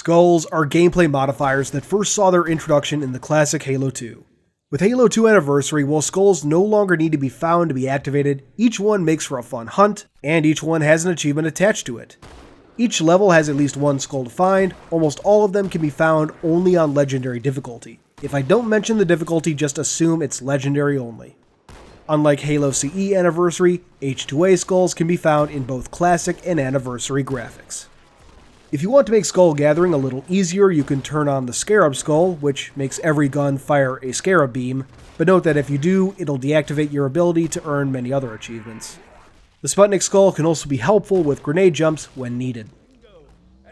Skulls are gameplay modifiers that first saw their introduction in the classic Halo 2. With Halo 2 Anniversary, while skulls no longer need to be found to be activated, each one makes for a fun hunt, and each one has an achievement attached to it. Each level has at least one skull to find. Almost all of them can be found only on Legendary difficulty. If I don't mention the difficulty, just assume it's Legendary only. Unlike Halo CE Anniversary, H2A skulls can be found in both Classic and Anniversary graphics. If you want to make skull gathering a little easier, you can turn on the Scarab Skull, which makes every gun fire a Scarab beam, but note that if you do, it'll deactivate your ability to earn many other achievements. The Sputnik Skull can also be helpful with grenade jumps when needed.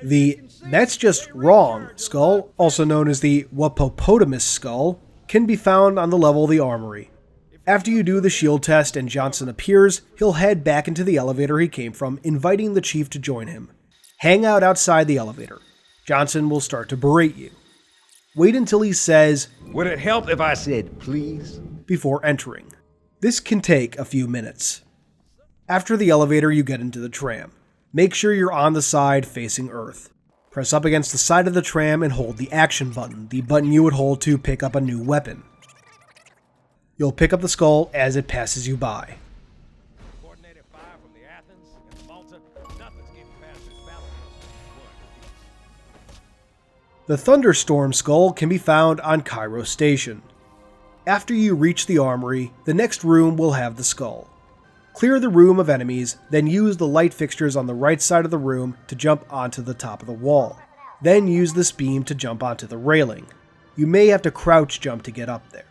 The That's Just Wrong Skull, also known as the Whopopotamus Skull, can be found on the level of the Armory. After you do the shield test and Johnson appears, he'll head back into the elevator he came from, inviting the Chief to join him. Hang out outside the elevator. Johnson will start to berate you. Wait until he says, "Would it help if I said please?" before entering. This can take a few minutes. After the elevator, you get into the tram. Make sure you're on the side facing Earth. Press up against the side of the tram and hold the action button, the button you would hold to pick up a new weapon. You'll pick up the skull as it passes you by. The Thunderstorm Skull can be found on Cairo Station. After you reach the armory, the next room will have the skull. Clear the room of enemies, then use the light fixtures on the right side of the room to jump onto the top of the wall. Then use this beam to jump onto the railing. You may have to crouch jump to get up there.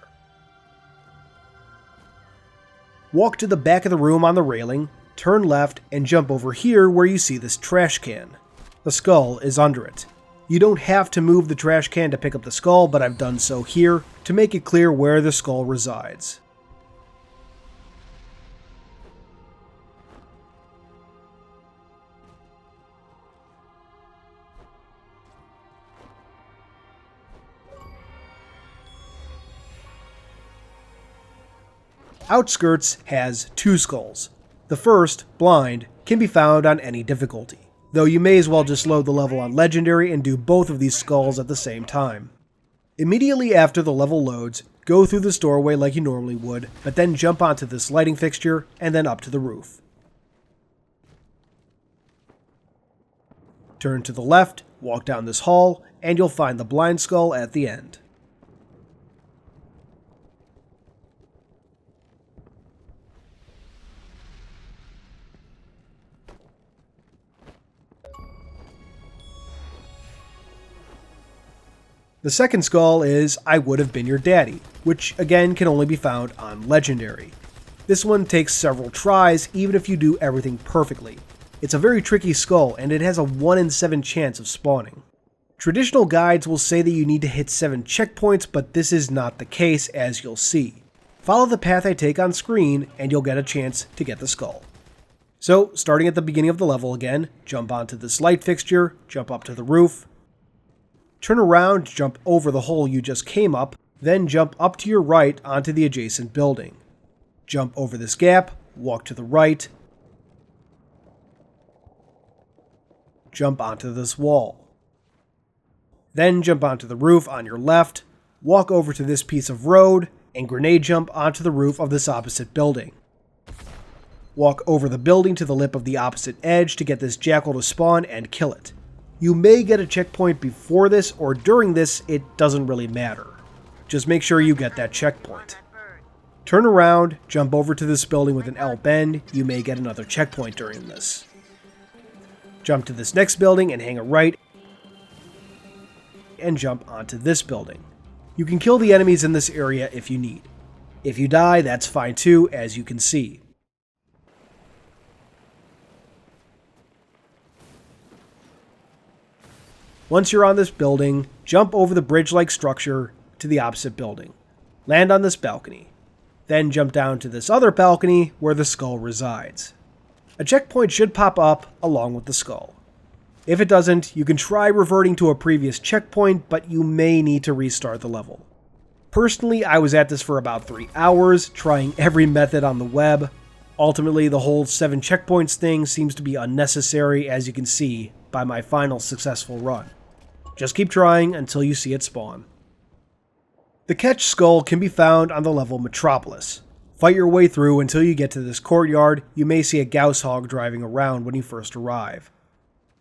Walk to the back of the room on the railing, turn left, and jump over here where you see this trash can. The skull is under it. You don't have to move the trash can to pick up the skull, but I've done so here to make it clear where the skull resides. Outskirts has two skulls. The first, Blind, can be found on any difficulty, though you may as well just load the level on Legendary and do both of these skulls at the same time. Immediately after the level loads, go through this doorway like you normally would, but then jump onto this lighting fixture and then up to the roof. Turn to the left, walk down this hall, and you'll find the Blind Skull at the end. The second skull is I Would Have Been Your Daddy, which again can only be found on Legendary. This one takes several tries even if you do everything perfectly. It's a very tricky skull and it has a 1 in 7 chance of spawning. Traditional guides will say that you need to hit 7 checkpoints, but this is not the case, as you'll see. Follow the path I take on screen and you'll get a chance to get the skull. So, starting at the beginning of the level again, jump onto this light fixture, jump up to the roof, turn around to jump over the hole you just came up, then jump up to your right onto the adjacent building. Jump over this gap, walk to the right, jump onto this wall. Then jump onto the roof on your left, walk over to this piece of road, and grenade jump onto the roof of this opposite building. Walk over the building to the lip of the opposite edge to get this jackal to spawn and kill it. You may get a checkpoint before this or during this, it doesn't really matter. Just make sure you get that checkpoint. Turn around, jump over to this building with an L bend, you may get another checkpoint during this. Jump to this next building and hang a right, and jump onto this building. You can kill the enemies in this area if you need. If you die, that's fine too, as you can see. Once you're on this building, jump over the bridge-like structure to the opposite building. Land on this balcony. Then jump down to this other balcony where the skull resides. A checkpoint should pop up along with the skull. If it doesn't, you can try reverting to a previous checkpoint, but you may need to restart the level. Personally, I was at this for about 3 hours, trying every method on the web. Ultimately, the whole 7 checkpoints thing seems to be unnecessary, as you can see by my final successful run. Just keep trying until you see it spawn. The catch skull can be found on the level Metropolis. Fight your way through until you get to this courtyard. You may see a Gauss hog driving around when you first arrive.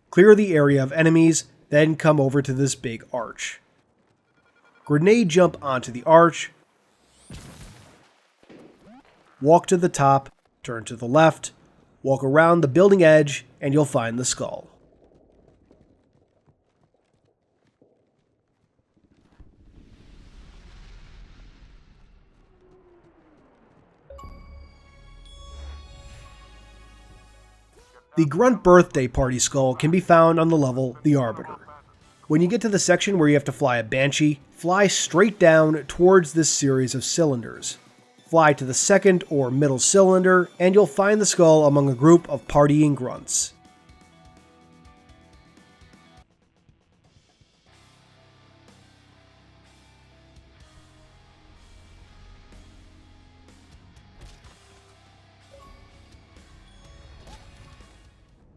Clear the area of enemies, then come over to this big arch. Grenade jump onto the arch. Walk to the top, turn to the left, walk around the building edge, and you'll find the skull. The Grunt birthday party skull can be found on the level The Arbiter. When you get to the section where you have to fly a Banshee, fly straight down towards this series of cylinders. Fly to the second or middle cylinder, and you'll find the skull among a group of partying grunts.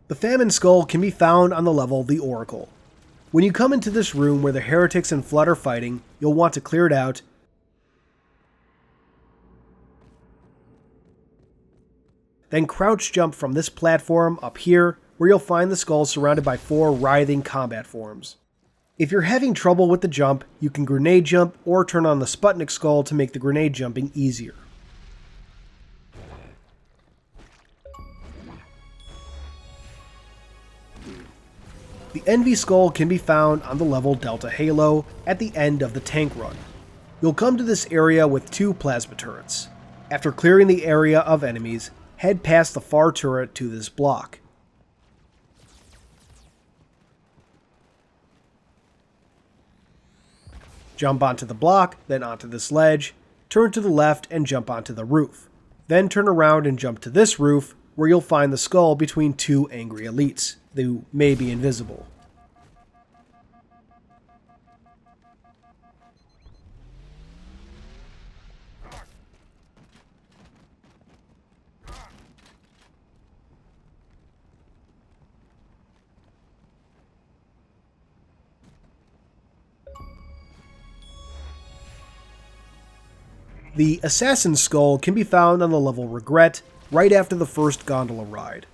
The Famine skull can be found on the level The Oracle. When you come into this room where the heretics and Flood are fighting, you'll want to clear it out. Then crouch jump from this platform up here, where you'll find the skull surrounded by 4 writhing combat forms. If you're having trouble with the jump, you can grenade jump or turn on the Sputnik skull to make the grenade jumping easier. The Envy skull can be found on the level Delta Halo at the end of the tank run. You'll come to this area with 2 plasma turrets. After clearing the area of enemies, head past the far turret to this block. Jump onto the block, then onto this ledge, turn to the left and jump onto the roof. Then turn around and jump to this roof, where you'll find the skull between 2 angry elites, who may be invisible. The Assassin skull can be found on the level Regret, right after the first gondola ride.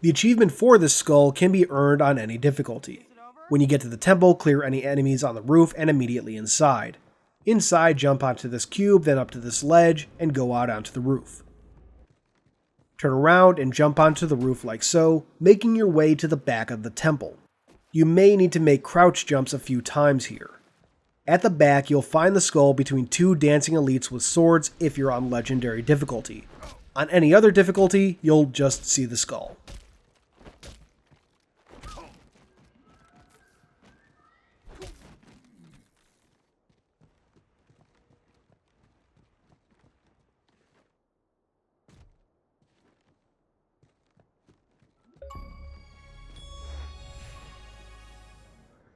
The achievement for this skull can be earned on any difficulty. When you get to the temple, clear any enemies on the roof and immediately inside. Inside, jump onto this cube, then up to this ledge, and go out onto the roof. Turn around and jump onto the roof like so, making your way to the back of the temple. You may need to make crouch jumps a few times here. At the back, you'll find the skull between 2 dancing elites with swords if you're on legendary difficulty. On any other difficulty, you'll just see the skull.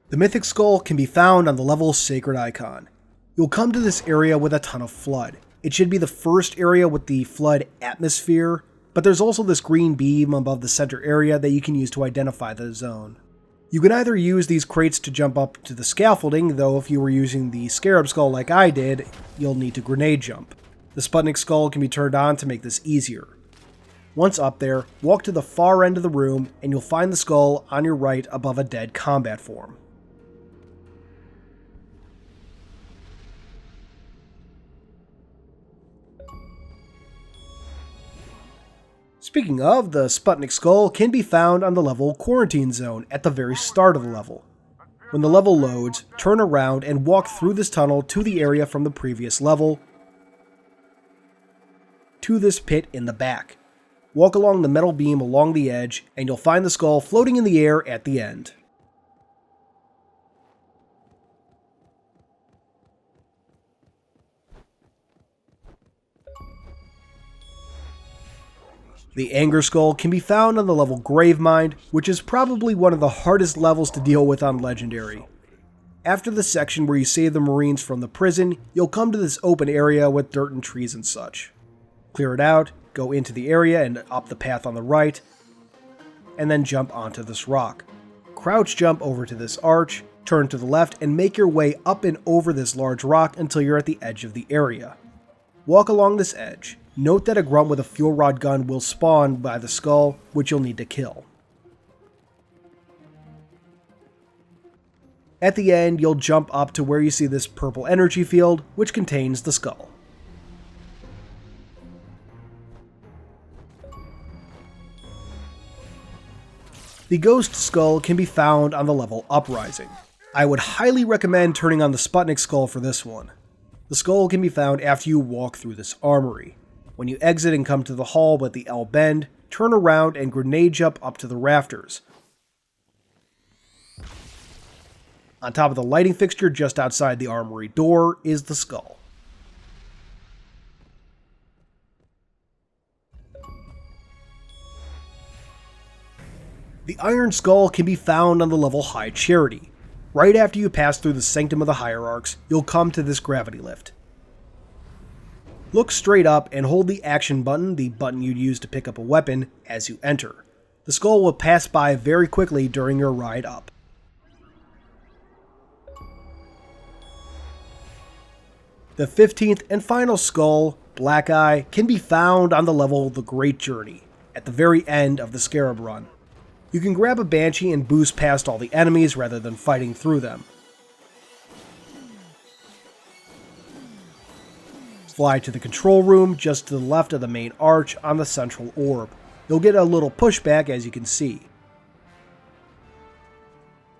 The Mythic skull can be found on the level Sacred Icon. You'll come to this area with a ton of Flood. It should be the first area with the Flood atmosphere, but there's also this green beam above the center area that you can use to identify the zone. You can either use these crates to jump up to the scaffolding, though if you were using the Scarab skull like I did, you'll need to grenade jump. The Sputnik skull can be turned on to make this easier. Once up there, walk to the far end of the room and you'll find the skull on your right above a dead combat form. Speaking of, the Sputnik skull can be found on the level Quarantine Zone at the very start of the level. When the level loads, turn around and walk through this tunnel to the area from the previous level to this pit in the back. Walk along the metal beam along the edge and you'll find the skull floating in the air at the end. The Anger Skull can be found on the level Gravemind, which is probably one of the hardest levels to deal with on Legendary. After the section where you save the Marines from the prison, you'll come to this open area with dirt and trees and such. Clear it out, go into the area and up the path on the right, and then jump onto this rock. Crouch jump over to this arch, Turn to the left and make your way up and over this large rock until you're at the edge of the area. Walk along this edge. Note that a grunt with a fuel rod gun will spawn by the skull, which you'll need to kill. At the end, you'll jump up to where you see this purple energy field, which contains the skull. The ghost skull can be found on the level Uprising. I would highly recommend turning on the SPUTNIK skull for this one. The skull can be found after you walk through this armory. When you exit and come to the hall with the L bend, turn around and grenade jump up to the rafters. On top of the lighting fixture just outside the armory door is the skull. The Iron Skull can be found on the level High Charity. Right after you pass through the Sanctum of the Hierarchs, you'll come to this gravity lift. Look straight up and hold the action button, the button you'd use to pick up a weapon, as you enter. The skull will pass by very quickly during your ride up. The 15th and final skull, Black Eye, can be found on the level The Great Journey, at the very end of the Scarab run. You can grab a Banshee and boost past all the enemies rather than fighting through them. Fly to the control room just to the left of the main arch on the central orb. You'll get a little pushback as you can see.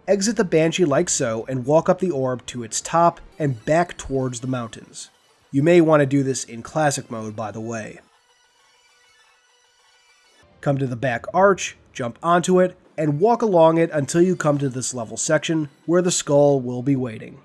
Exit the Banshee like so and walk up the orb to its top and back towards the mountains. You may want to do this in classic mode, by the way. Come to the back arch, jump onto it, and walk along it until you come to this level section where the skull will be waiting.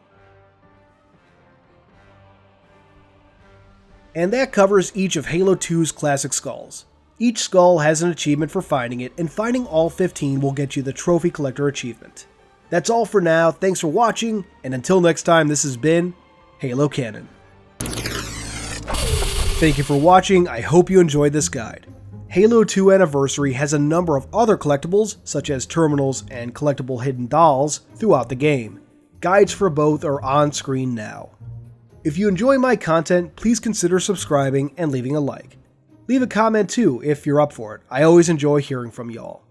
And that covers each of Halo 2's classic skulls. Each skull has an achievement for finding it, and finding all 15 will get you the Trophy Collector achievement. That's all for now, thanks for watching, and until next time, this has been Halo Canon. Thank you for watching, I hope you enjoyed this guide. Halo 2 Anniversary has a number of other collectibles, such as terminals and collectible hidden dolls, throughout the game. Guides for both are on screen now. If you enjoy my content, please consider subscribing and leaving a like. Leave a comment too if you're up for it, I always enjoy hearing from y'all.